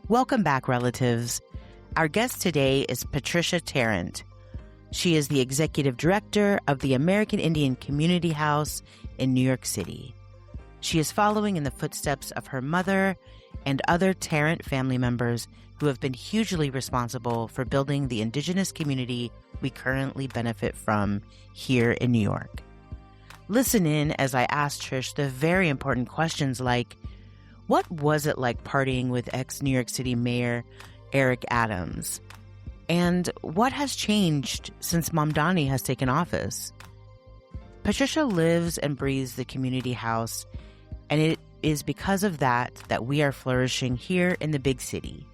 Welcome back, relatives. Our guest today is Patricia Tarrant. She is the executive director of the American Indian Community House in New York City. She is following in the footsteps of her mother and other Tarrant family members who have been hugely responsible for building the Indigenous community we currently benefit from here in New York. Listen in as I ask Trish the very important questions like, what was it like partying with ex-New York City Mayor Eric Adams? And what has changed since Mamdani has taken office? Patricia lives and breathes the community house, and it is because of that we are flourishing here in the big city.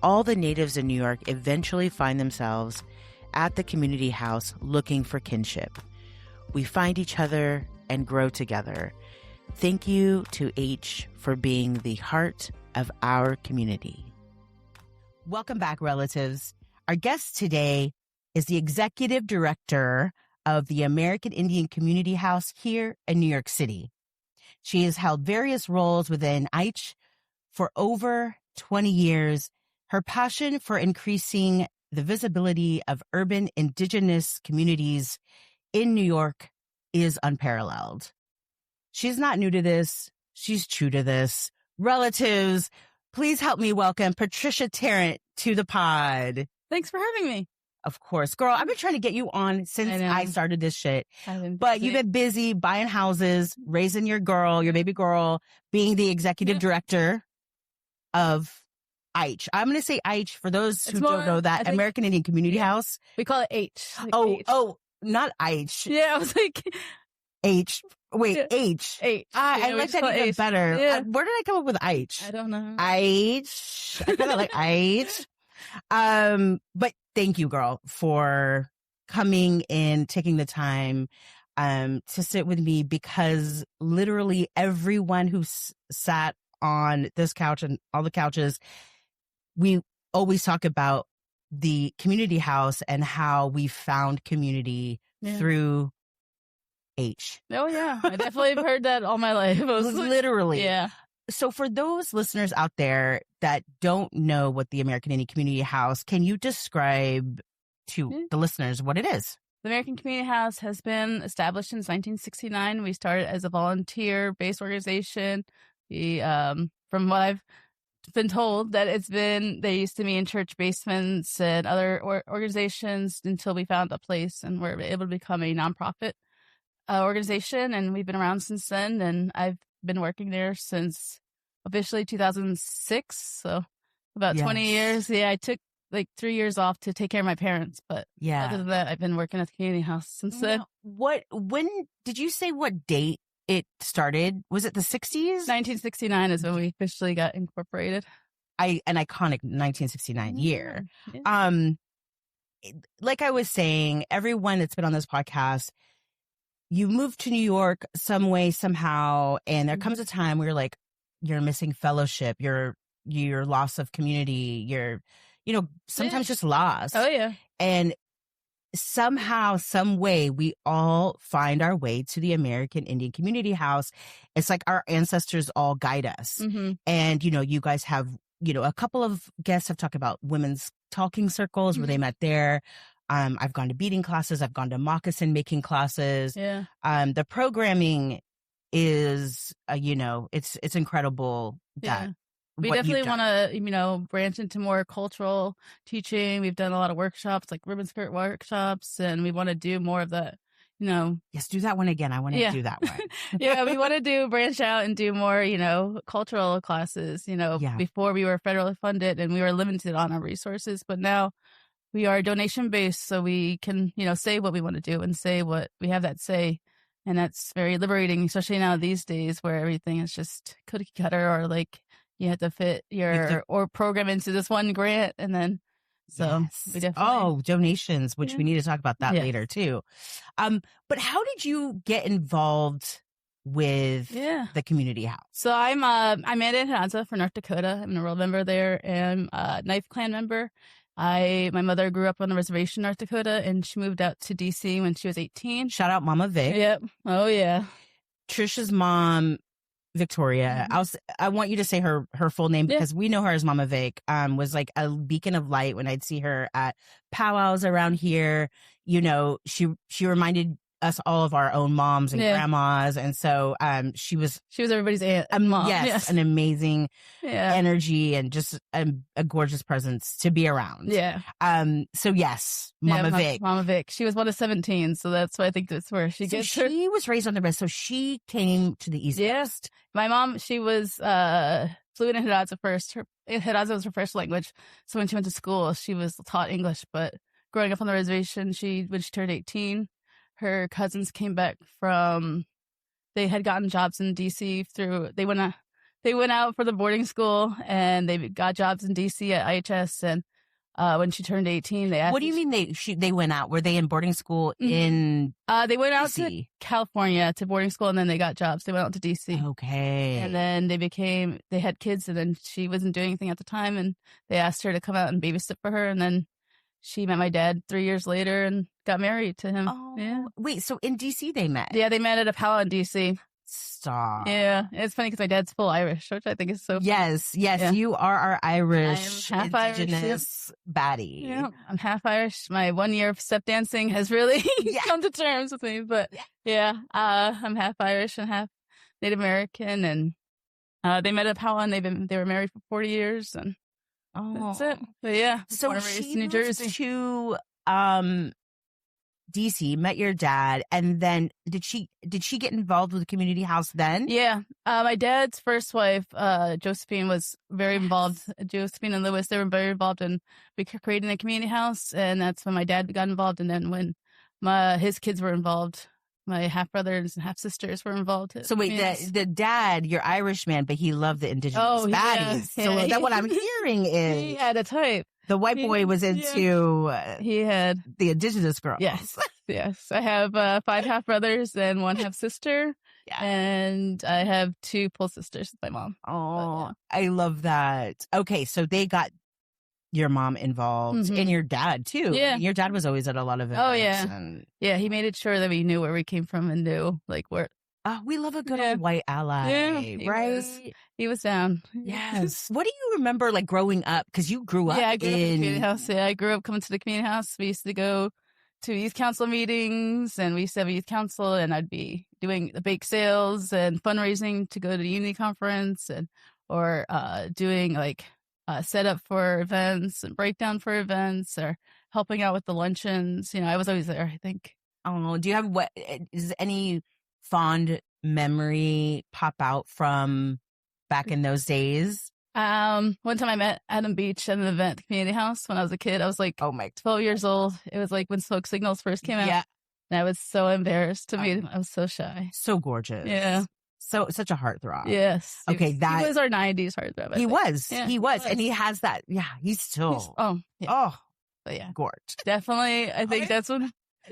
All the natives in New York eventually find themselves at the community house looking for kinship. We find each other and grow together. Thank you to AICH for being the heart of our community. Welcome back, relatives. Our guest today is the executive director of the American Indian Community House here in New York City. She has held various roles within AICH for over 20 years. Her passion for increasing the visibility of urban Indigenous communities in New York is unparalleled. She's not new to this. She's true to this. Relatives, please help me welcome Patricia Tarrant to the pod. Thanks for having me. Of course. Girl, I've been trying to get you on since I started this shit. But you've been busy buying houses, raising your baby girl, being the executive director of AICH. I'm going to say AICH for those who don't know that. American Indian Community House. We call it H. Oh, not AICH. Yeah, I was like... H. Wait, yeah. H. H. I like that even better. Yeah. Where did I come up with AICH? I don't know. AICH. I kind of like AICH. But thank you, girl, for coming in, taking the time to sit with me, because literally everyone who sat on this couch and all the couches, we always talk about the community house and how we found community through H. Oh, yeah. I definitely have heard that all my life. Literally. Yeah. So for those listeners out there that don't know what the American Indian Community House, can you describe to the listeners what it is? The American Community House has been established since 1969. We started as a volunteer-based organization. We, from what I've been told, that they used to be in church basements and other organizations until we found a place and were able to become a nonprofit organization, and we've been around since then, and I've been working there since officially 2006, so about 20 years. I took like 3 years off to take care of my parents, but other than that, I've been working at the community house since then. When did you say what date it started? Was it the 60s? 1969 is when we officially got incorporated. An iconic 1969 year. Yeah. Like I was saying, everyone that's been on this podcast, you moved to New York some way, somehow, and there comes a time where you're missing fellowship, your loss of community, sometimes just lost. Oh, yeah. And somehow, some way, we all find our way to the American Indian Community House. It's like our ancestors all guide us. Mm-hmm. And, you guys have, a couple of guests have talked about women's talking circles where they met there. I've gone to beading classes. I've gone to moccasin making classes. Yeah. The programming is, it's incredible. We definitely want to, branch into more cultural teaching. We've done a lot of workshops, like ribbon skirt workshops, and we want to do more of that, Yes, do that one again. I want to do that one. Yeah, we want to branch out and do more, cultural classes. Before we were federally funded and we were limited on our resources, but now we are donation-based, so we can, say what we want to do and say what we have that say. And that's very liberating, especially now these days where everything is just cookie cutter, or like you have to fit or program into this one grant. And then, we definitely. Donations, which we need to talk about that later too. But how did you get involved with the community house? So I'm Amanda Hanza for North Dakota. I'm an enrolled member there, and a Knife Clan member. My mother grew up on the reservation in North Dakota, and she moved out to D.C. when she was 18. Shout out Mama Vic. Yep. Oh, yeah. Trish's mom Victoria. I want you to say her full name because we know her as Mama Vic. Was like a beacon of light when I'd see her at powwows around here. You know, she reminded us all of our own moms and grandmas, and so she was everybody's aunt and mom. Yes, an amazing energy and just a gorgeous presence to be around. Yeah. So yes, Mama Vic. Mama Vic. She was one of 17, so that's why I think that's where she gets her. She was raised on the West, so she came to the East Coast. My mom, she was fluent in Hidatsa first. Hidatsa was her first language, so when she went to school, she was taught English. But growing up on the reservation, when she turned 18. Her cousins came back they had gotten jobs in D.C. they went out for the boarding school and they got jobs in D.C. at AICH. And when she turned 18, they asked. What do you mean they went out? Were they in boarding school in they went out DC? To California to boarding school and then they got jobs. They went out to D.C. Okay. And then they had kids and then she wasn't doing anything at the time and they asked her to come out and babysit for her and then she met my dad 3 years later and got married to him. Oh, yeah. Wait, so in D.C. they met? Yeah, they met at a powwow in D.C. Stop. Yeah, it's funny because my dad's full Irish, which I think is so funny. Yes, you are our Irish, half Indigenous baddie. Yeah, I'm half Irish. My 1 year of step dancing has really come to terms with me. But I'm half Irish and half Native American. And they met at a powwow and they were married for 40 years. And that's it. But yeah, so she moved to DC, met your dad, and then did she get involved with the community house then? Yeah. My dad's first wife, Josephine, was very involved. Josephine and Lewis, they were very involved in creating a community house, and that's when my dad got involved. And then when his kids were involved, my half brothers and half sisters were involved. So wait, the dad, you're Irish man, but he loved the Indigenous baddies. Yeah. So that's what I'm hearing is he had a type. The white boy was into he had the Indigenous girls. Yes. I have 5 half brothers and 1 half sister. Yeah. And I have 2 full sisters with my mom. Oh, I love that. Okay, so they got your mom involved and your dad too. Yeah. Your dad was always at a lot of events. Oh yeah. Yeah, he made it sure that we knew where we came from and knew like where. We love a good old white ally, right? He was down. Yes. What do you remember like growing up? Because you grew up I grew up in the community house. Yeah, I grew up coming to the community house. We used to go to youth council meetings and we used to have a youth council and I'd be doing the bake sales and fundraising to go to the Unity conference or doing like setup for events and breakdown for events or helping out with the luncheons. You know, I was always there, I think. Oh, do you have is any fond memory pop out from back in those days? One time I met Adam Beach at an event at the community house when I was a kid. I was like 12 years old. It was like when Smoke Signals first came out. Yeah. And I was so embarrassed to meet him. I was so shy. So gorgeous. Yeah. So such a heartthrob. Yes. Okay. He was our 90s heartthrob. He was. And he has that. Yeah. He's still. But yeah. Gorge. Definitely. I think that's when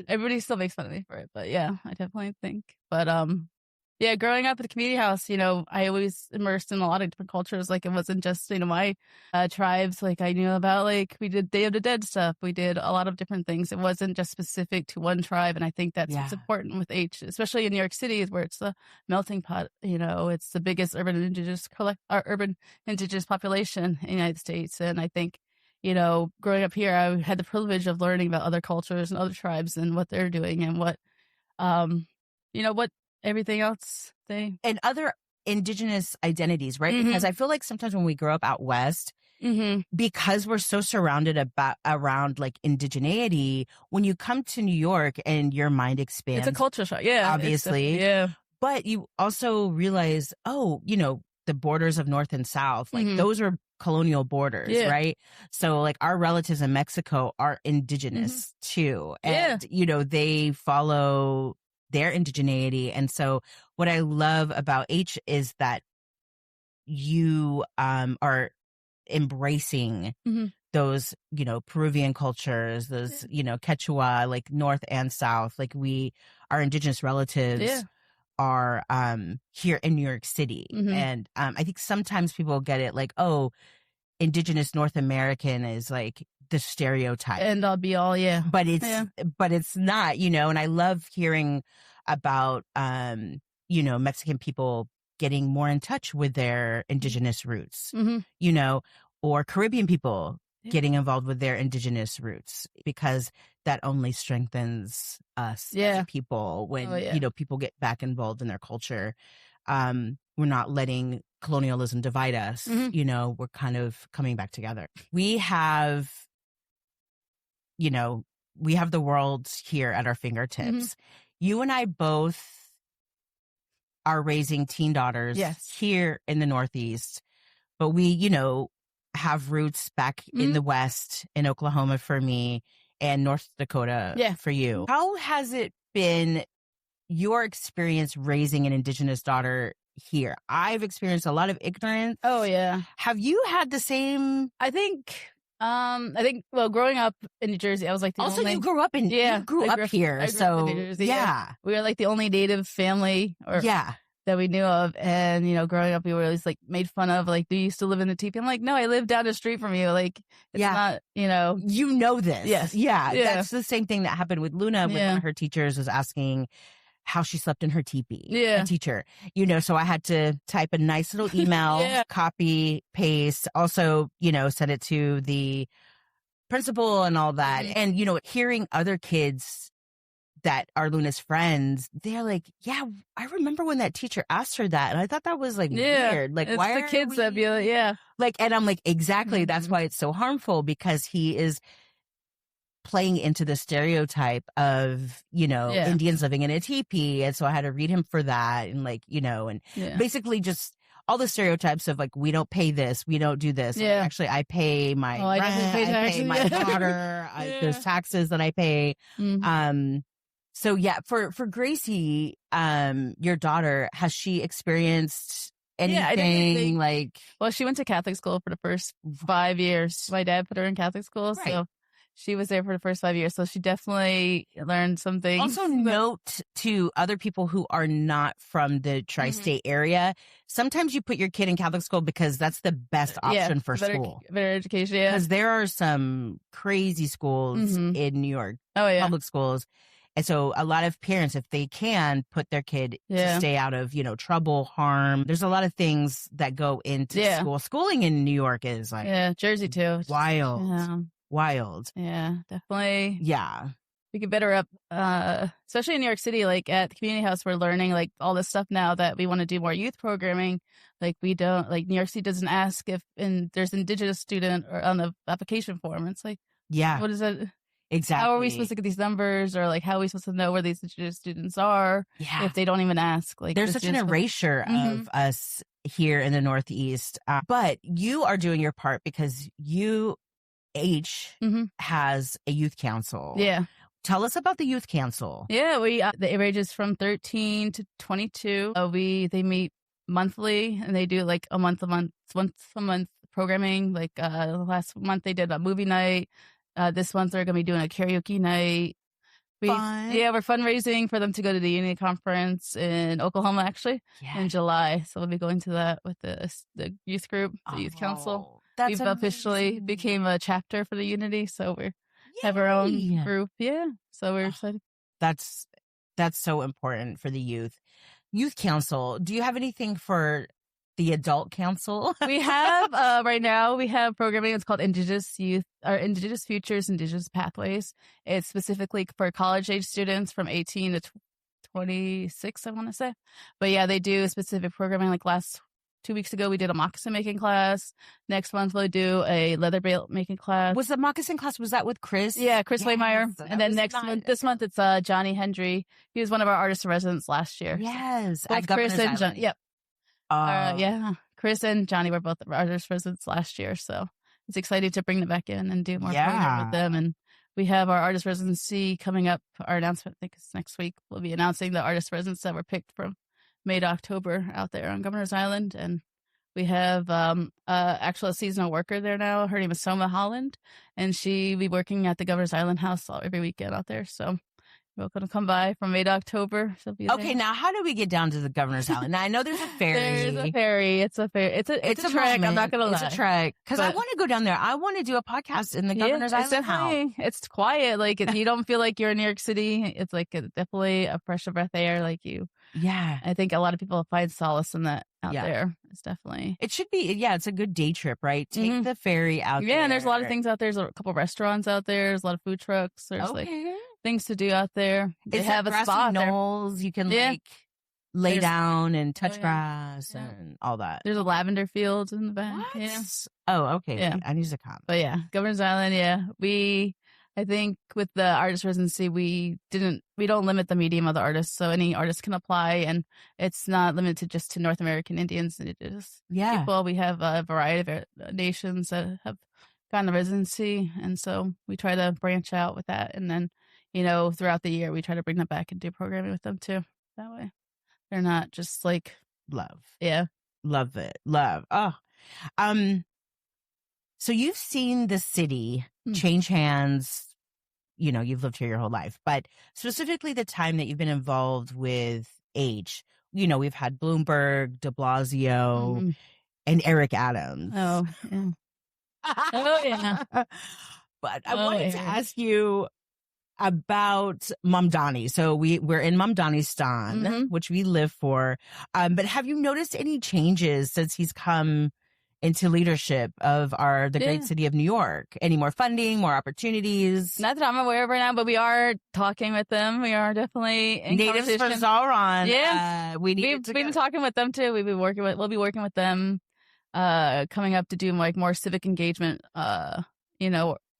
everybody still makes fun of me for it. But yeah, I definitely think. But yeah, growing up at the community house, you know, I always immersed in a lot of different cultures. Like it wasn't just, you know, my tribes. Like I knew about like we did Day of the Dead stuff. We did a lot of different things. It wasn't just specific to one tribe. And I think that's what's important with AICH, especially in New York City, where it's the melting pot. You know, it's the biggest urban indigenous population in the United States. And I think, you know, growing up here, I had the privilege of learning about other cultures and other tribes and what they're doing and what, you know, what everything else and other indigenous identities, right? Because I feel like sometimes when we grow up out west, because we're so surrounded around like indigeneity, when you come to New York and your mind expands, it's a culture shock. Yeah, obviously. But you also realize, oh, you know, the borders of North and South, like those are colonial borders, right? So like our relatives in Mexico are indigenous too. And, you know, they follow their indigeneity. And so what I love about AICH is that you are embracing those, you know, Peruvian cultures, those, you know, Quechua, like North and South, like our indigenous relatives are here in New York City. And I think sometimes people get it like, oh, indigenous North American is like the stereotype. And I'll be all, but it's not, you know, and I love hearing about, you know, Mexican people getting more in touch with their Indigenous roots, Mm-hmm. you know, or Caribbean people getting involved with their Indigenous roots, because that only strengthens us as a people when, you know, people get back involved in their culture. We're not letting colonialism divide us. Mm-hmm. You know, we're kind of coming back together. We have, you know, we have the world here at our fingertips. Mm-hmm. You and I both are raising teen daughters here in the Northeast, but we, you know, have roots back in the West, in Oklahoma for me, and North Dakota for you. How has it been, your experience raising an Indigenous daughter here? I've experienced a lot of ignorance. Oh, yeah. Have you had the same? I think, well, growing up in New Jersey, I was like the also only... you grew up in, you grew up here. So, New Jersey, we were like the only Native family that we knew of. And, you know, growing up, we were always like made fun of, like, do you still live in the teepee? I'm like, no, I live down the street from you. Like, it's not, you know. You know this. Yes. Yeah. That's the same thing that happened with Luna when one of her teachers was asking how she slept in her teepee. A teacher, you know, so I had to type a nice little email, copy, paste, also, you know, send it to the principal and all that. And, you know, hearing other kids that are Luna's friends, they're like, yeah, I remember when that teacher asked her that. And I thought that was like weird. Like, it's why the are kids that be like, like, and I'm like, exactly. That's why it's so harmful, because he is playing into the stereotype of, you know, Indians living in a teepee. And so I had to read him for that. And like, you know, and basically just all the stereotypes of like, we don't pay this, we don't do this. Yeah. Like, actually, I pay my rent, I pay my water, there's taxes that I pay. So yeah, for Gracie, your daughter, has she experienced anything like? Well, she went to Catholic school for the first 5 years. My dad put her in Catholic school, so she was there for the first 5 years. So she definitely learned some things. Also, note to other people who are not from the tri-state area, sometimes you put your kid in Catholic school because that's the best option for school. Better education, Because there are some crazy schools in New York, public schools. And so a lot of parents, if they can, put their kid to stay out of, you know, trouble, harm. There's a lot of things that go into school. Schooling in New York is like... Jersey too. Wild. Wild. Yeah, definitely. Yeah. We get better up, especially in New York City, like at the community house, we're learning like all this stuff now that we want to do more youth programming. Like we don't, like New York City doesn't ask if there's Indigenous student or on the application form. It's like, what is that? Exactly. How are we supposed to get these numbers, or like how are we supposed to know where these Indigenous students are if they don't even ask? Like there's such an erasure of us here in the Northeast. But you are doing your part because AICH has a youth council. Yeah. Tell us about the youth council. Yeah, we the ranges from 13 to 22. They meet monthly, and they do like once a month programming. Like last month they did a movie night. This month they're going to be doing a karaoke night. Fun. Yeah, we're fundraising for them to go to the Unity Conference in Oklahoma, actually, in July. So we'll be going to that with the youth group, the youth council. We've officially became a chapter for the Unity, so we have our own group. Yeah, so we're excited. That's so important for the youth. Youth council. Do you have anything for the adult council? We have right now. We have programming. It's called Indigenous Youth or Indigenous Futures, Indigenous Pathways. It's specifically for college age students from 18 to 26, I want to say. But yeah, they do specific programming. Like 2 weeks ago, we did a moccasin making class. Next month, we'll do a leather belt making class. Was the moccasin class, was that with Chris? Yeah, Chris Waymeyer. And then this month, it's Johnny Hendry. He was one of our artist in residence last year. Yes. Both Chris and Johnny. Yep. Chris and Johnny were both artist residents last year. So it's exciting to bring them back in and do more program with them. And we have our artist residency coming up. Our announcement, I think, is next week. We'll be announcing the artist residents that were picked from May to October out there on Governor's Island. And we have actually a seasonal worker there now. Her name is Soma Holland, and she be working at the Governor's Island house every weekend out there. So you're welcome to come by from May to October. Okay, now how do we get down to the Governor's Island? Now I know there's a ferry. There's a ferry. It's a ferry. It's a trek. I'm not gonna lie. It's a trek because I want to go down there. I want to do a podcast in the Governor's Island house. It's quiet. Like you don't feel like you're in New York City. It's like definitely a fresh breath air. Like you. Yeah, I think a lot of people find solace in that out there. It's definitely. It should be, it's a good day trip, right? Take the ferry out there. Yeah, and there's a lot of things out there. There's a couple restaurants out there. There's a lot of food trucks. There's like things to do out there. They have a spot knolls. You can like lay down and touch grass and all that. There's a lavender field in the back. What? Yeah. Oh, okay. Yeah. I need to come. But yeah, Governor's Island. I think with the artist residency, we don't limit the medium of the artist, so any artist can apply, and it's not limited just to North American Indians. Indigenous people. We have a variety of nations that have gotten a residency, and so we try to branch out with that, and then throughout the year we try to bring them back and do programming with them too. That way, they're not just like love. Yeah, love it, love. Oh, so you've seen the city change hands. You've lived here your whole life, but specifically the time that you've been involved with AICH, we've had Bloomberg, de Blasio, and Eric Adams. Oh, yeah. Oh, yeah. But I wanted to ask you about Mamdani. So we're in Mamdanistan, which we live for. But have you noticed any changes since he's come into leadership of the great city of New York? Any more funding, more opportunities? Not that I'm aware of right now, but we are talking with them. We are definitely in Natives for Sauron. Yeah, we've been talking with them too. We'll be working with them, coming up to do like more civic engagement,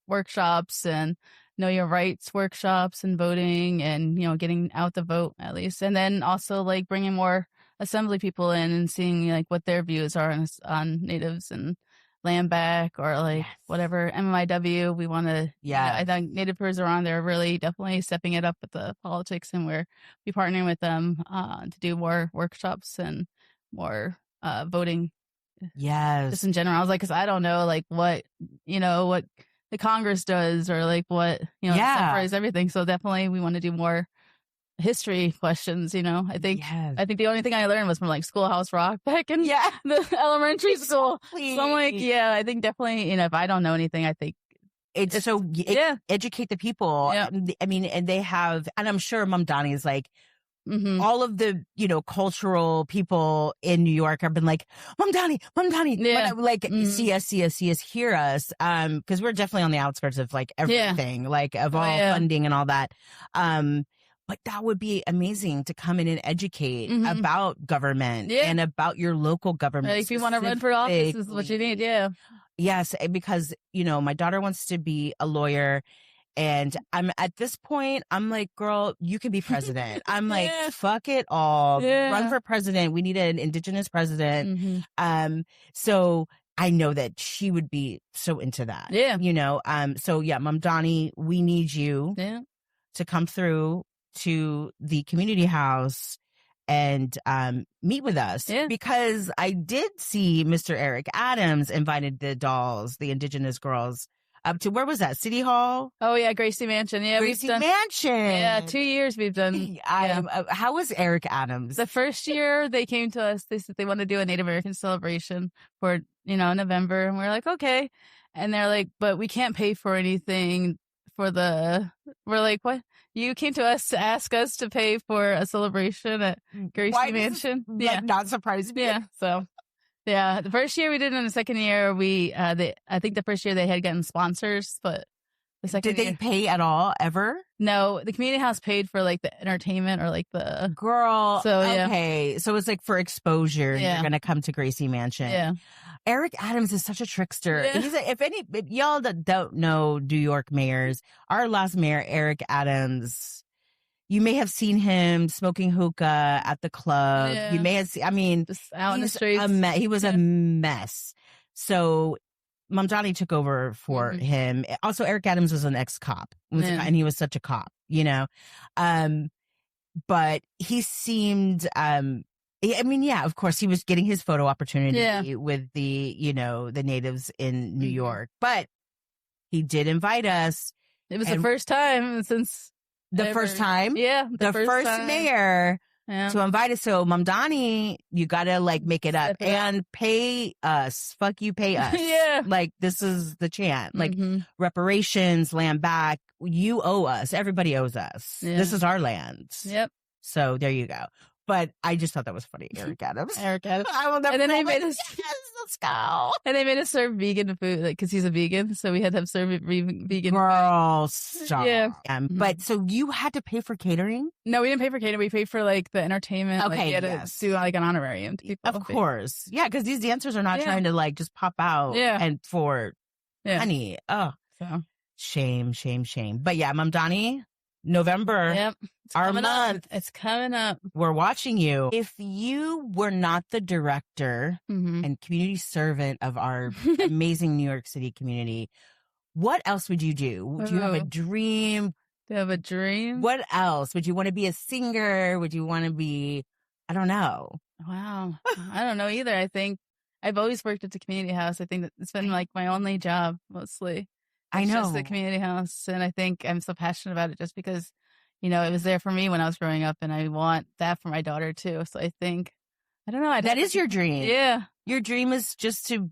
workshops and know your rights workshops and voting and getting out the vote at least, and then also like bringing more assembly people in and seeing like what their views are on natives and land back or like whatever MMIW we want to. I think Native Pers are on there really definitely stepping it up with the politics, and we're partnering with them to do more workshops and more voting. Yes, just in general. I was like, because I don't know like what what the Congress does or like what separates everything. So definitely we want to do more history questions. I think the only thing I learned was from like Schoolhouse Rock back in the elementary school. So I'm like, I think definitely, if I don't know anything, I think it's so educate the people. I mean, and they have, and I'm sure Mamdani is like, all of the, cultural people in New York have been like, Mamdani, like, see us, hear us. Cause we're definitely on the outskirts of like everything, like of all funding and all that. But that would be amazing to come in and educate about government and about your local government. Like if you want to run for office, this is what you need. Yeah. Yes. Because, my daughter wants to be a lawyer. And I'm at this point, I'm like, girl, you can be president. I'm like, fuck it all. Run for president. We need an Indigenous president. So I know that she would be so into that. Yeah. So Mamdani, we need you to come through to the community house and meet with us because I did see Mr. Eric Adams invited the dolls, the Indigenous girls, up to, where was that? City Hall? Oh yeah, Gracie Mansion. Yeah, Gracie Mansion. Yeah, 2 years we've done. How was Eric Adams? The first year they came to us, they said they want to do a Native American celebration for November, and we're like, okay, and they're like, but we can't pay for anything for the. We're like, what? You came to us to ask us to pay for a celebration at Gracie Mansion? Not surprising me. Yeah, so. Yeah, the first year we did, and the second year I think the first year they had gotten sponsors, but the second did they pay at all ever? No, the community house paid for like the entertainment or like the girl. So okay, so it's like for exposure. You're gonna come to Gracie Mansion. Yeah, Eric Adams is such a trickster. Yeah. If y'all that don't know New York mayors, our last mayor Eric Adams. You may have seen him smoking hookah at the club. Yeah. You may have seen, just out in the streets. He was a mess. So Mamdani took over for him. Also, Eric Adams was an ex-cop. And he was such a cop, But he seemed, of course, he was getting his photo opportunity with the, the natives in New York. But he did invite us. It was the first time since... first time? Yeah. The first mayor to invite us. So, Mamdani, you got to like make it up and pay us. Fuck you, pay us. Yeah. Like, this is the chant. Like, reparations, land back. You owe us. Everybody owes us. Yeah. This is our land. Yep. So, there you go. But I just thought that was funny. Eric Adams. Eric Adams. I will never. And then they made us. Yes, let's go. And they made us serve vegan food, like, because he's a vegan, so we had to have serve vegan. Girl, stop. Yeah. But so you had to pay for catering? No, we didn't pay for catering. We paid for like the entertainment. Okay, like, we had to do like an honorarium to people. Of course, yeah, because these dancers are not trying to like just pop out. Yeah. And for money. Oh, so shame. But yeah, Mamdani, November. Yep. Our month. It's coming up. We're watching you. If you were not the director Mm-hmm. and community servant of our amazing New York City community, what else would you do? Do you have a dream? Do you have a dream? What else? Would you want to be a singer? Would you want to be, I don't know. Wow. I don't know either. I think I've always worked at the community house. I think that it's been like my only job mostly. I know. Just the community house. And I think I'm so passionate about it just because, you know, it was there for me when I was growing up and I want that for my daughter too. So I think, I don't know. That is your dream. Yeah. Your dream is just to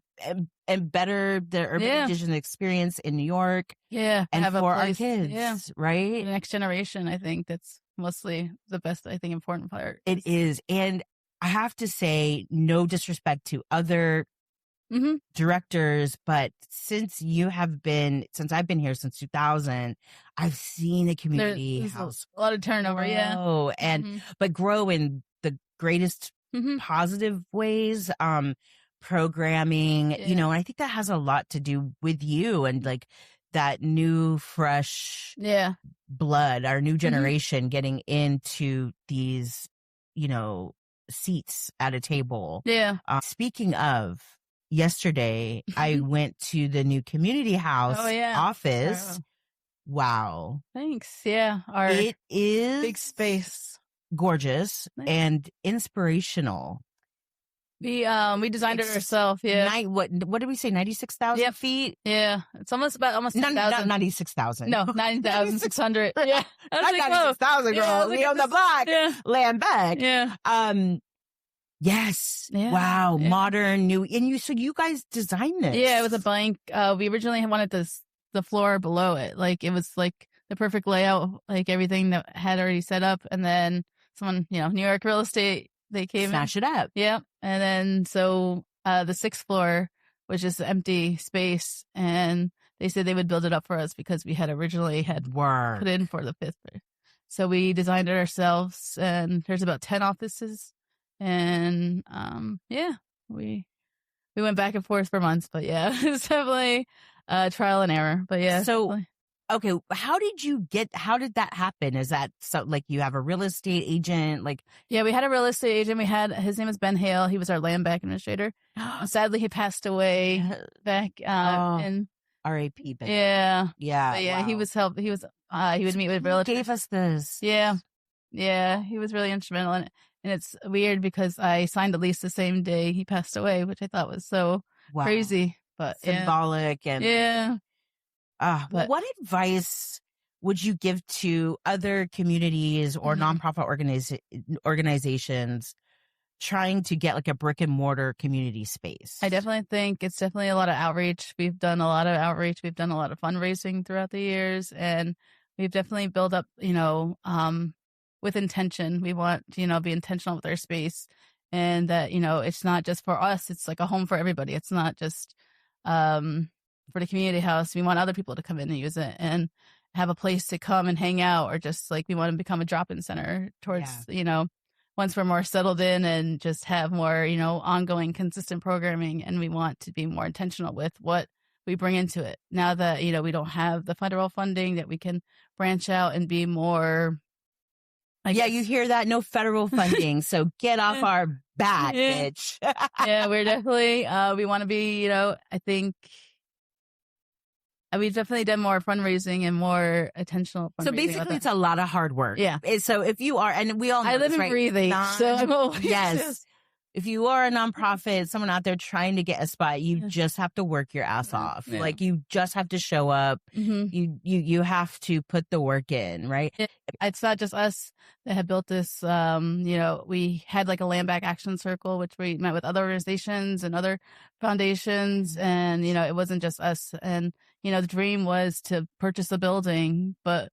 better the urban Indigenous experience in New York. Yeah. And have for a place, our kids, right? The next generation, I think that's mostly the best, I think, important part. It is. And I have to say, no disrespect to other directors, but since I've been here since 2000, I've seen the community house a lot of turnover, grow, and but grow in the greatest positive ways. Programming, you know, and I think that has a lot to do with you and like that new, fresh blood, our new generation getting into these, you know, seats at a table. Yeah. Speaking of, yesterday I went to the new community house office. Wow. Thanks. Yeah. It is big space. Gorgeous and inspirational. We designed it ourselves. Yeah. What did we say? 96,000 feet. Yeah. It's almost 10,000. Not 96,000. No, 9,600. Yeah. Not 96,000, girl. Yeah, we on the block. Yeah. Land back. Yeah. Yes. Yeah. Wow. Yeah. Modern, new. And so you guys designed this. Yeah. It was a blank. We originally wanted the floor below it. Like it was like the perfect layout, like everything that had already set up. And then someone, you know, New York real estate, they came Smash it up. Yeah. And then so the 6th floor was just empty space, and they said they would build it up for us because we had originally put in for the 5th floor. So we designed it ourselves, and there's about 10 offices, and we went back and forth for months, but yeah, it's definitely trial and error. But yeah. So definitely. Okay, how did that happen? Is that so like you have a real estate agent? Like, yeah, we had a real estate agent. His name is Ben Hale. He was our land bank administrator. Sadly, he passed away back in R.A.P. Ben. Yeah. Yeah. But yeah, wow. he would meet with realtors. He gave us this. Yeah. Yeah, he was really instrumental in it. And it's weird because I signed the lease the same day he passed away, which I thought was so crazy. But symbolic and but what advice would you give to other communities or nonprofit organizations trying to get like a brick and mortar community space? I definitely think it's definitely a lot of outreach. We've done a lot of outreach. We've done a lot of fundraising throughout the years, and we've definitely built up, you know, with intention. We want to, you know, be intentional with our space, and that, you know, it's not just for us. It's like a home for everybody. It's not just, for the community house. We want other people to come in and use it and have a place to come and hang out, or just like we want to become a drop-in center towards, you know, once we're more settled in and just have more, you know, ongoing consistent programming. And we want to be more intentional with what we bring into it. Now that, you know, we don't have the federal funding, that we can branch out and be more. You hear that? No federal funding. So get off our back, bitch. Yeah, we're definitely, we want to be, you know, I think, we've definitely done more fundraising and more intentional fundraising. So basically, it's a lot of hard work. Yeah. So if you are, and we all know I live this, and breathe AICH, so I'm always yes. If you are a nonprofit, someone out there trying to get a spot, you just have to work your ass off. Yeah. Like you just have to show up. You have to put the work in, right? It's not just us that have built this. You know, we had like a land back action circle, which we met with other organizations and other foundations, and you know, it wasn't just us. And you know, the dream was to purchase a building, but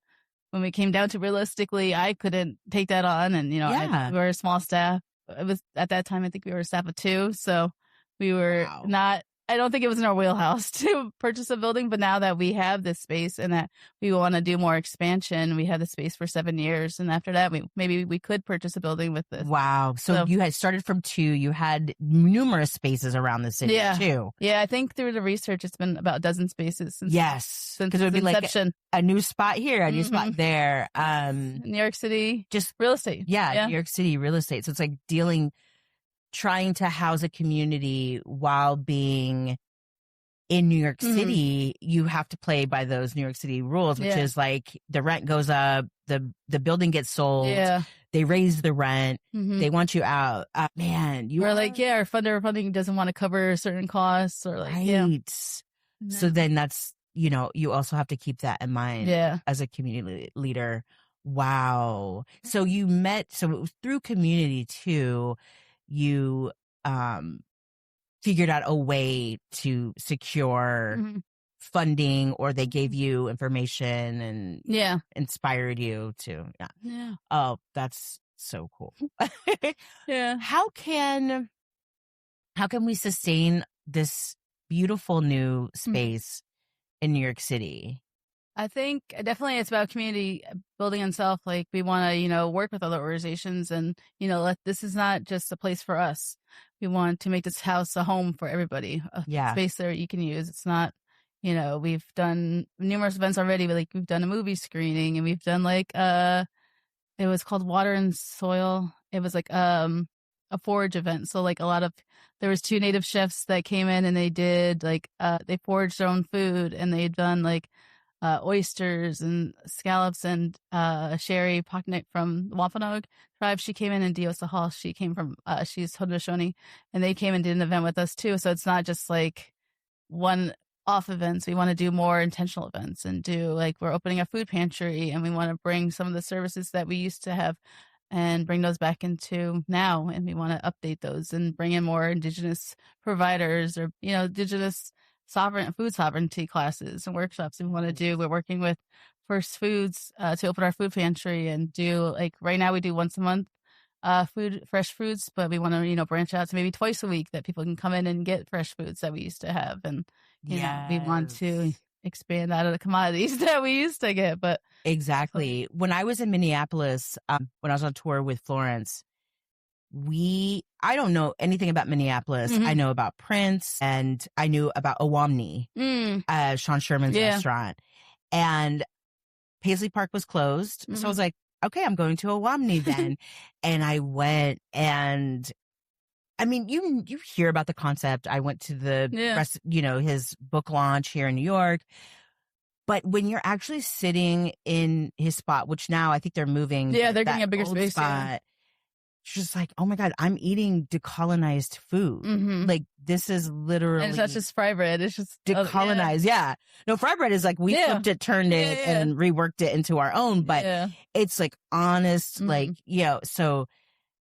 when we came down to realistically, I couldn't take that on. And, Yeah. we were a small staff. It was at that time, I think we were a staff of 2. So we were not, I don't think it was in our wheelhouse to purchase a building, but now that we have this space and that we want to do more expansion, we have the space for 7 years. And after that, maybe we could purchase a building with this. Wow. So you had started from 2. You had numerous spaces around the city too. Yeah. I think through the research, it's been about a dozen spaces. Since Because it would be inception. like a new spot here, a new spot there. New York City, just real estate. Yeah. New York City real estate. So it's like trying to house a community while being in New York City. You have to play by those New York City rules, which is like the rent goes up, the building gets sold, they raise the rent, they want you out. Man, our funding doesn't want to cover certain costs or So then that's, you also have to keep that in mind as a community leader. Wow. So it was through community too. You figured out a way to secure funding, or they gave you information and inspired you to. Oh, that's so cool. How can we sustain this beautiful new space in New York City? I think definitely it's about community building itself. Like we want to, work with other organizations and, this is not just a place for us. We want to make this house a home for everybody, a space that you can use. It's not, we've done numerous events already, but we've done a movie screening and we've done it was called Water and Soil. It was a forage event. So there was 2 native chefs that came in and they did they foraged their own food and they'd done oysters and scallops and Sherry Pocknick from the Wampanoag tribe. She came in, and Diosa Hall, she came from she's Haudenosaunee, and they came and did an event with us too. So it's not just one-off events. We want to do more intentional events and do we're opening a food pantry, and we want to bring some of the services that we used to have and bring those back into now, and we want to update those and bring in more Indigenous providers or Indigenous food sovereignty classes and workshops we want to do. We're working with First Foods to open our food pantry and do right now we do once a month fresh foods, but we want to branch out to maybe twice a week that people can come in and get fresh foods that we used to have, and we want to expand out of the commodities that we used to get. But exactly, when I was in Minneapolis, when I was on tour with Florence, I don't know anything about Minneapolis. I know about Prince, and I knew about Owamni, Sean Sherman's restaurant. And Paisley Park was closed. So I was like, okay, I'm going to Owamni then. And I went, and I mean, you hear about the concept. I went to his book launch here in New York. But when you're actually sitting in his spot, which now I think they're moving. Yeah, they're getting a bigger space. Spot, it's just like, oh my God, I'm eating decolonized food. This is literally. And it's not just fry bread. It's just decolonized. No, fry bread is we flipped it, turned it, and reworked it into our own. But it's honest, so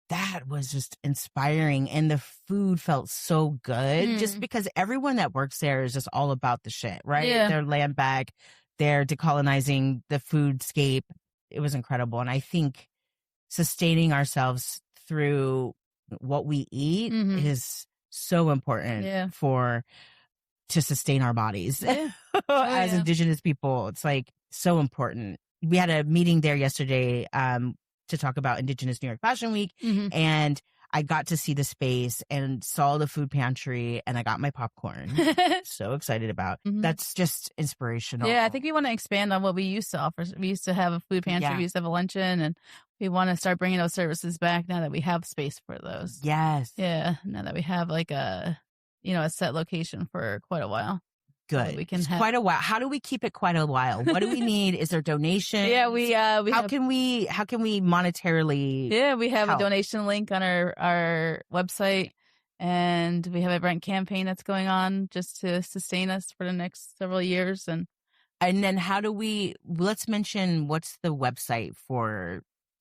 that was just inspiring. And the food felt so good just because everyone that works there is just all about the shit, right? They're land back, they're decolonizing the foodscape. It was incredible. And I think sustaining ourselves through what we eat is so important to sustain our bodies as Indigenous people. It's so important. We had a meeting there yesterday to talk about Indigenous New York Fashion Week, and I got to see the space and saw the food pantry, and I got my popcorn. So excited about. That's just inspirational. Yeah, I think we want to expand on what we used to offer. We used to have a food pantry, we used to have a luncheon, and we want to start bringing those services back now that we have space for those. Yes. Yeah, now that we have a set location for quite a while. Good. We can quite a while. How do we keep it quite a while? What do we need? Is there donation? How can we monetarily? Yeah, we have help? A donation link on our website, and we have a grant campaign that's going on just to sustain us for the next several years. And then let's mention what's the website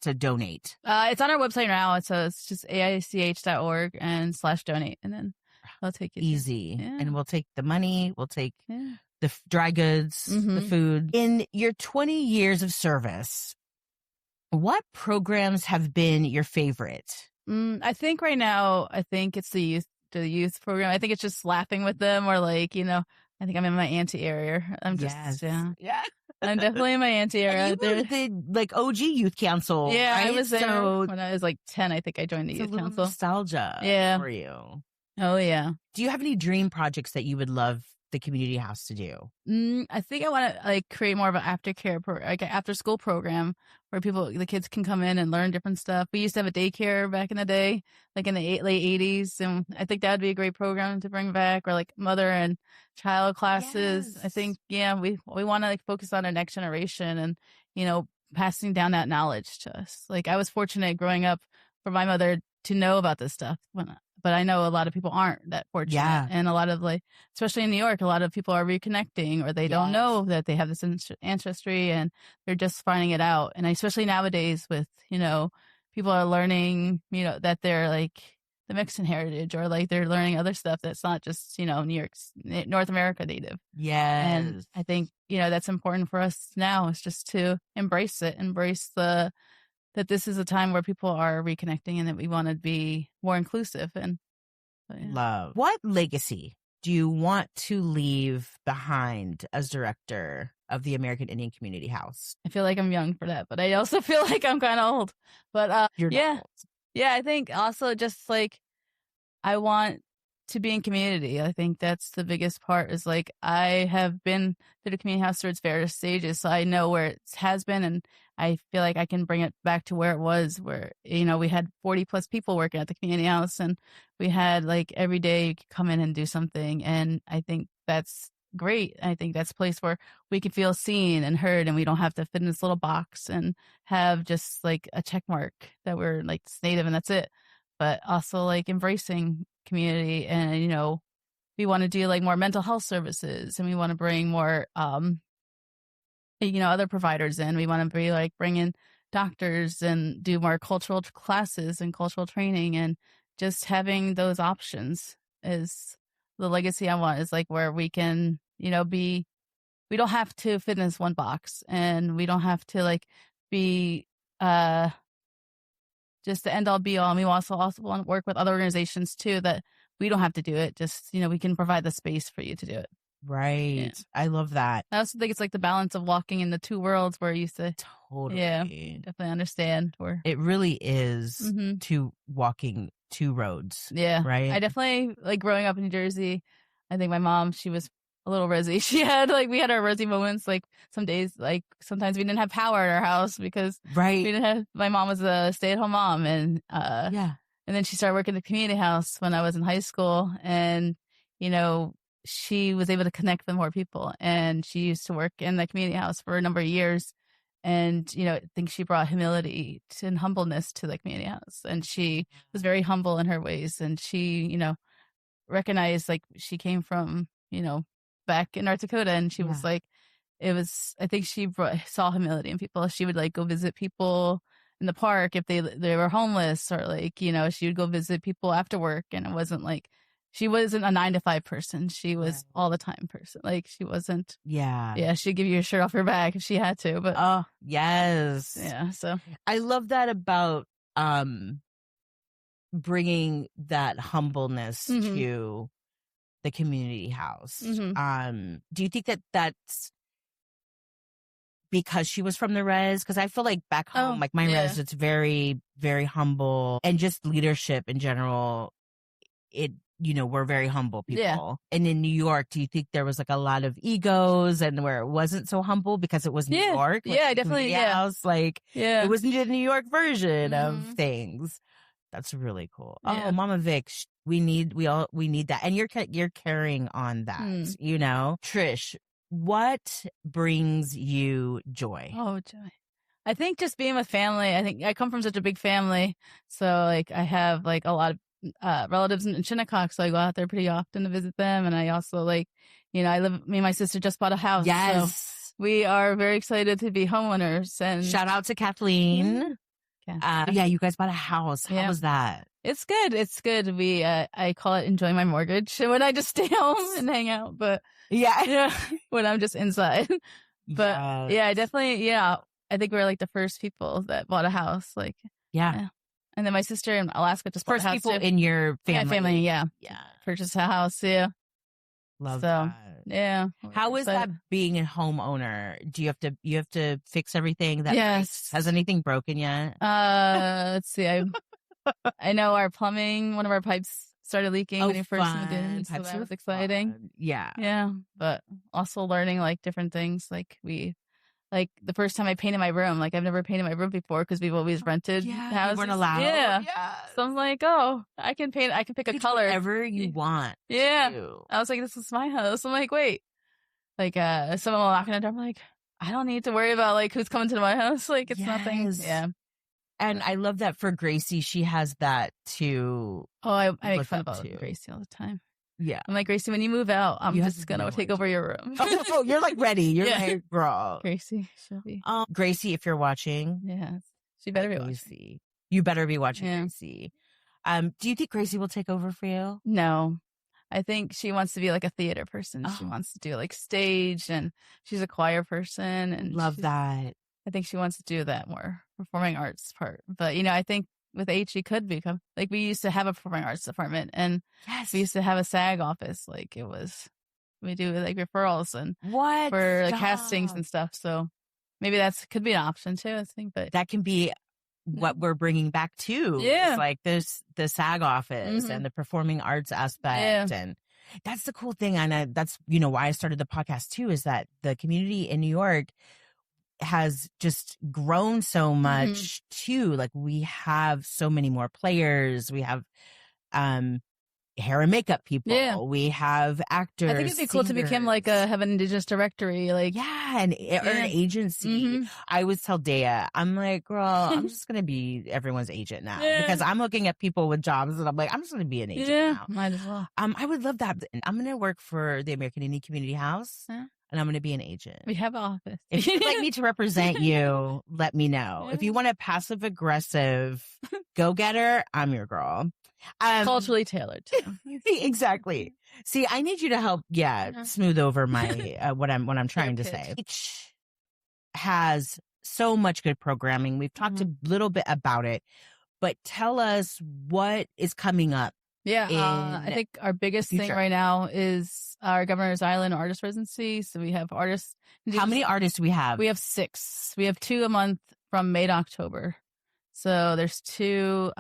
to donate. It's on our website now. It's just AICH.org and /donate, and then They'll take it easy. Yeah. And we'll take the money. We'll take Yeah. the dry goods, the food. In your 20 years of service, what programs have been your favorite? I think right now, I think it's the youth program. I think it's just laughing with them, or like, I think I'm in my auntie area. I'm just, yeah. I'm definitely in my auntie area. And you were the like OG youth council. Yeah, right? I was there So when I was like 10. I think I joined the it's a youth little council. nostalgia for you. Oh yeah. Do you have any dream projects that you would love the community house to do? I think I want to like create more of an aftercare, like an after school program where the kids can come in and learn different stuff. We used to have a daycare back in the day, like in the late 80s. And I think that would be a great program to bring back, or like mother and child classes. Yes. I think, we want to like focus on our next generation and, passing down that knowledge to us. Like I was fortunate growing up for my mother to know about this stuff but I know a lot of people aren't that fortunate. Yeah. And a lot of especially in New York, a lot of people are reconnecting, or they don't know that they have this ancestry, and they're just finding it out. And especially nowadays with, people are learning, that they're like the Mexican heritage, or like they're learning other stuff that's not just, North America native. Yes. And I think, that's important for us now, is just to embrace that this is a time where people are reconnecting, and that we want to be more inclusive. And love. What legacy do you want to leave behind as director of the American Indian Community House? I feel like I'm young for that, but I also feel like I'm kind of old. But You're not old. Yeah, I think also just like I want to be in community. I think that's the biggest part, is like I have been through the community house through its various stages, so I know where it has been, and I feel like I can bring it back to where it was, where, we had 40 plus people working at the community house, and we had like every day you could come in and do something. And I think that's great. I think that's a place where we can feel seen and heard, and we don't have to fit in this little box and have just like a check mark that we're like Native and that's it. But also like embracing community, and, we want to do like more mental health services, and we want to bring more, other providers in. We want to be like bring in doctors and do more cultural classes and cultural training, and just having those options is the legacy I want, is like where we can, we don't have to fit in this one box, and we don't have to like be, just the end all be all. And we also want to work with other organizations too, that we don't have to do it. Just, we can provide the space for you to do it. Right. Yeah. I love that. I also think it's like the balance of walking in the two worlds, where you say, totally. Yeah, definitely understand. It really is walking two roads. Yeah. Right. I definitely, like growing up in New Jersey, I think my mom, she was a little rosy. She had we had our rosy moments. Like some days, like sometimes we didn't have power at our house because we didn't have, my mom was a stay-at-home mom, and and then she started working at the community house when I was in high school, and she was able to connect with more people, and she used to work in the community house for a number of years, and I think she brought humility and humbleness to the community house, and she was very humble in her ways, and she recognized like she came from back in North Dakota, and she was like, I think she saw humility in people. She would like go visit people in the park if they were homeless, or like, she would go visit people after work. And it wasn't like, she wasn't a 9-to-5 person. She was all the time person. Like she wasn't. Yeah. She'd give you a shirt off your back if she had to, but. Oh, yes. Yeah. So I love that about, bringing that humbleness to the community house. Do you think that that's because she was from the res? Because I feel like back home, like my res, it's very, very humble, and just leadership in general. We're very humble people. Yeah. And in New York, do you think there was like a lot of egos, and where it wasn't so humble because it was New York? Like, definitely. House, it wasn't the New York version of things. That's really cool. Yeah. Oh, Mama Vic, we need that. And you're carrying on that, Trish, what brings you joy? Oh, joy. I think just being with family. I think I come from such a big family. So like I have like a lot of relatives in Shinnecock, so I go out there pretty often to visit them. And I also me and my sister just bought a house. Yes. So we are very excited to be homeowners. And shout out to Kathleen. You guys bought a house. How was that? It's good. It's good. I call it enjoying my mortgage when I just stay home and hang out. But yeah, when I'm just inside. But I definitely, I think we're like the first people that bought a house. Like, yeah. And then my sister in Alaska just bought a house. First people too. in your family. My family, yeah. Purchased a house, yeah. Love that. Yeah. How is that being a homeowner? Do you have to fix everything? Yes. Has anything broken yet? Let's see. I know our plumbing, one of our pipes started leaking when you first moved in. So that was exciting. Fun. Yeah. Yeah. But also learning like different things. Like the first time I painted my room, like I've never painted my room before because we've always rented houses. You weren't allowed. Yeah. So I'm like, I can paint. I can pick a color. Whatever you want. Yeah. I was like, this is my house. I'm like, wait. Like, someone will knock on the door. I'm like, I don't need to worry about like who's coming to my house. Like, it's nothing. Yeah. And I love that for Gracie. She has that too. Oh, I make fun about Gracie all the time. Yeah. I'm like, Gracie, when you move out, I'm just going to take over your room. Oh, you're like ready. You're like, girl. Gracie, she'll be. Gracie, if you're watching. Yeah. She better be watching. You better be watching Gracie. Do you think Gracie will take over for you? No. I think she wants to be like a theater person. She wants to do like stage, and she's a choir person. And love that. I think she wants to do that more performing arts part. But, I think with AICH, she could become like, we used to have a performing arts department, and we used to have a SAG office. Like we do like referrals and for like castings and stuff. So maybe could be an option too, I think, but that can be what we're bringing back too. Yeah. It's like there's the SAG office and the performing arts aspect. And that's the cool thing. And that's, why I started the podcast too, is that the community in New York has just grown so much too. Like we have so many more players. We have hair and makeup people. Yeah. We have actors. I think it'd be cool to become like have an Indigenous directory. Like or an agency. I always tell Dea, I'm like, girl, I'm just gonna be everyone's agent now because I'm looking at people with jobs and I'm like, I'm just gonna be an agent now. Might as well. I would love that. I'm gonna work for the American Indian Community House. And I'm going to be an agent. We have an office. If you'd like me to represent you, let me know. If you want a passive aggressive go-getter, I'm your girl. Culturally tailored too. Exactly. See, I need you to help, smooth over my what I'm trying to say. AICH has so much good programming. We've talked a little bit about it, but tell us what is coming up. Yeah, I think our biggest thing right now is our Governor's Island artist residency. So we have artists. How many artists do we have? We have 6. We have 2 a month from May to October. So there's 2.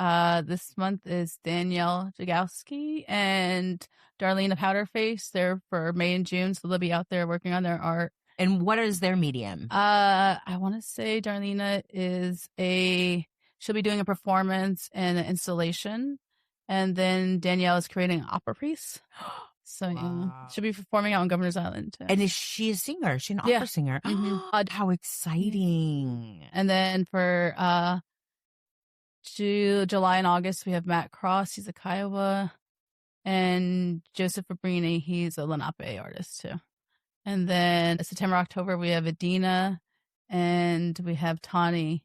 This month is Danielle Jagowski and Darlene Powderface. They're for May and June, so they'll be out there working on their art. And what is their medium? I want to say Darlene she'll be doing a performance and an installation. And then Danielle is creating an opera piece. So she'll be performing out on Governor's Island too. And is she a singer? She's an opera singer. How exciting. And then for July and August, we have Matt Cross. He's a Kiowa. And Joseph Fabrini. He's a Lenape artist too. And then September, October, we have Adina. And we have Tani.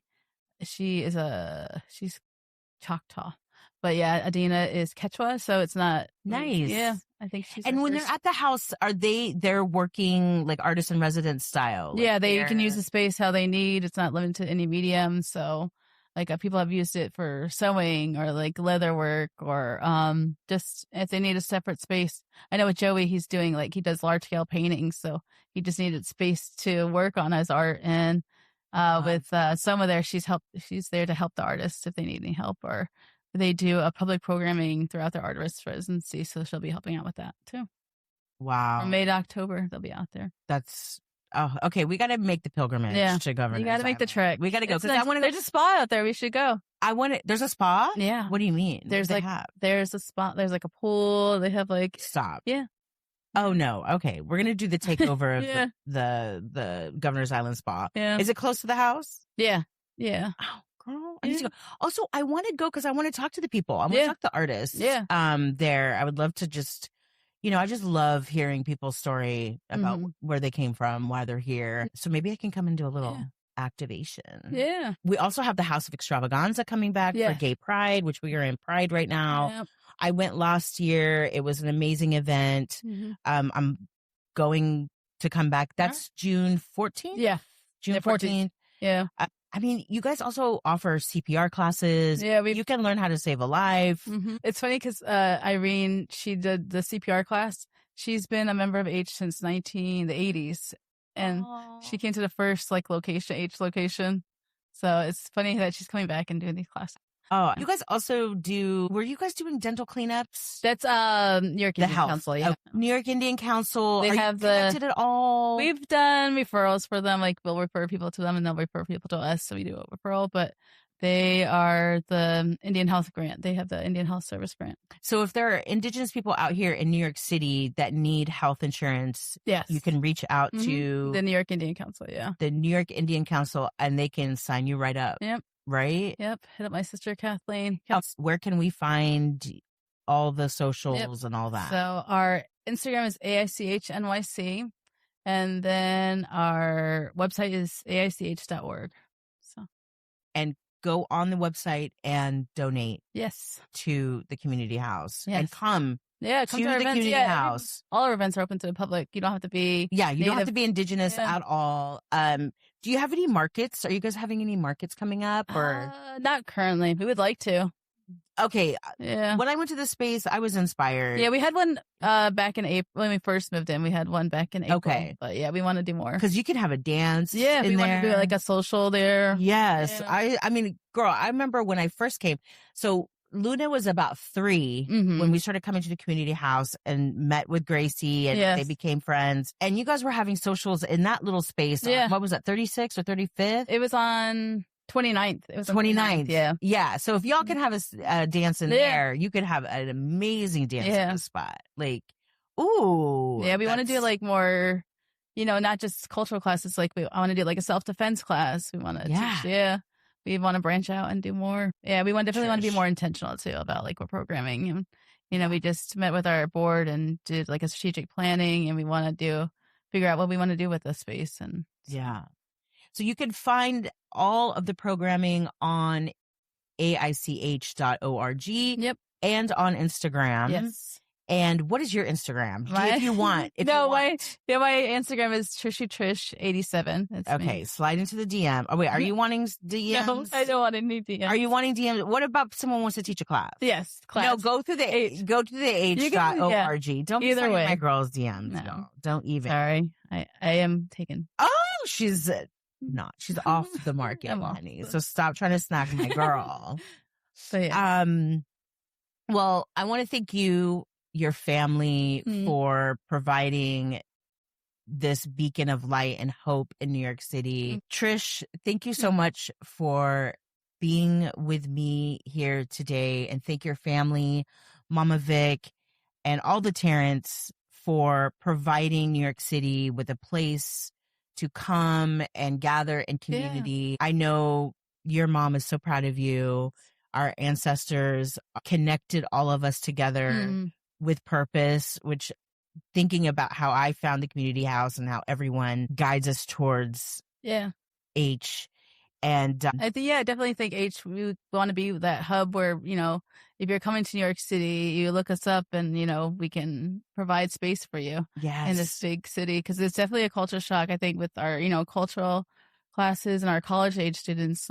She's Choctaw. But yeah, Adina is Quechua, so it's not nice. Yeah, I think she's. And when they're at the house, they're working like artist in residence style? Like they can use the space how they need. It's not limited to any medium. So, like people have used it for sewing or like leather work or just if they need a separate space. I know with Joey, he's doing like he does large scale paintings, so he just needed space to work on his art. And with Soma there, she's there to help the artists if they need any help or. They do a public programming throughout their artist residency, so she'll be helping out with that too. Wow. From May to October, they'll be out there. That's okay. We got to make the pilgrimage to Governor's You got to make the trek. We got to go because I want to. There's a spa out there. We should go. There's a spa. Yeah. What do you mean? There's a spot. There's like a pool. They have like stop. Yeah. Oh no. Okay, we're gonna do the takeover of the Governor's Island spa. Yeah. Is it close to the house? Yeah. Yeah. Oh. Girl, I need to go. Also, I want to go because I want to talk to the people. I want to talk to artists. Yeah. There. I would love to just, I just love hearing people's story about where they came from, why they're here. So maybe I can come and do a little activation. Yeah. We also have the House of Extravaganza coming back for Gay Pride, which we are in Pride right now. Yep. I went last year. It was an amazing event. I'm going to come back. That's June 14th? Yeah. June 14th. Yeah. I mean, you guys also offer CPR classes. Yeah, you can learn how to save a life. It's funny because Irene, she did the CPR class. She's been a member of AICH since the 80s, and she came to the first AICH location. So it's funny that she's coming back and doing these classes. Oh, you guys also were you guys doing dental cleanups? That's New York Indian Council, yeah. New York Indian Council. They Are have you connected at all? We've done referrals for them. We'll refer people to them and they'll refer people to us. So we do a referral, but they are the Indian Health Grant. They have the Indian Health Service Grant. So if there are Indigenous people out here in New York City that need health insurance, you can reach out to the New York Indian Council, the New York Indian Council, and they can sign you right up. Yep. Right? Yep. Hit up my sister, Kathleen. Where can we find all the socials and all that? So our Instagram is AICH NYC, and then our website is AICH.org. So, and go on the website and donate. Yes. To the community house. Yes. And come. Yeah, come to the community house. All our events are open to the public. You don't have to be you don't have to be Indigenous at all. Do you have any markets? Are you guys having any markets coming up or not currently? We would like to. Okay. Yeah. When I went to the space, I was inspired. Yeah, we had one back in April when we first moved in. We had one back in April. Okay. But yeah, we want to do more. Because you can have a dance. Yeah, we want to do a social there. Yes. Yeah. I mean, girl, I remember when I first came. So Luna was about 3 when we started coming to the community house and met with Gracie and they became friends. And you guys were having socials in that little space. Yeah. What was that, 36th or 35th? It was on 29th. It was 29th. Yeah. Yeah. So if y'all can have a dance in there, you could have an amazing dance in the spot. Ooh. Yeah, we want to do more, not just cultural classes. I want to do a self-defense class. We want to teach. Yeah. We want to branch out and do more. Yeah, we definitely want to be more intentional too about what programming. And, we just met with our board and did a strategic planning, and we want to figure out what we want to do with this space. And so you can find all of the programming on AICH.org. Yep. And on Instagram. Yes. And what is your Instagram? If you want. My Instagram is Trish87. Okay, me. Slide into the DM. Oh, wait, are you wanting DMs? No, I don't want any DMs. Are you wanting DMs? What about someone wants to teach a class? Yes, class. No, go to the AICH.org. Don't either way. My girls' DMs. No, don't even. Sorry, I am taken. Oh, she's not. She's off the market, honey. So stop trying to snack my girl. Well, I want to thank you, your family, for providing this beacon of light and hope in New York City. Trish, thank you so much for being with me here today, and thank your family, Mama Vic, and all the Tarrants for providing New York City with a place to come and gather in community. I know your mom is so proud of you. Our ancestors connected all of us together with purpose, which thinking about how I found the community house and how everyone guides us towards H. And I definitely think H, we want to be that hub where, if you're coming to New York City, you look us up and, we can provide space for you in this big city. Because it's definitely a culture shock, I think, with our, cultural classes and our college age students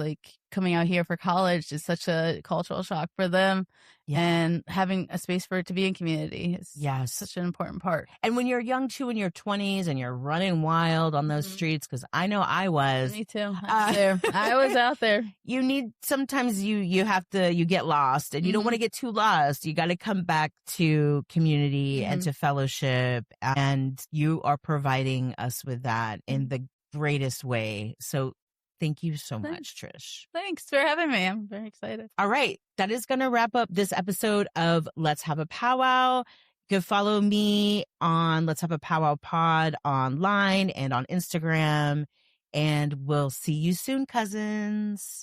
coming out here for college is such a cultural shock for them. And having a space for it to be in community is such an important part. And when you're young too, in your 20s and you're running wild on those streets, because I know I was. Me too. I was out there. Sometimes you get lost, and you don't want to get too lost. You got to come back to community and to fellowship, and you are providing us with that in the greatest way. So thank you so much, Trish. Thanks for having me. I'm very excited. All right. That is going to wrap up this episode of Let's Have a Powwow. You can follow me on Let's Have a Powwow Pod online and on Instagram. And we'll see you soon, cousins.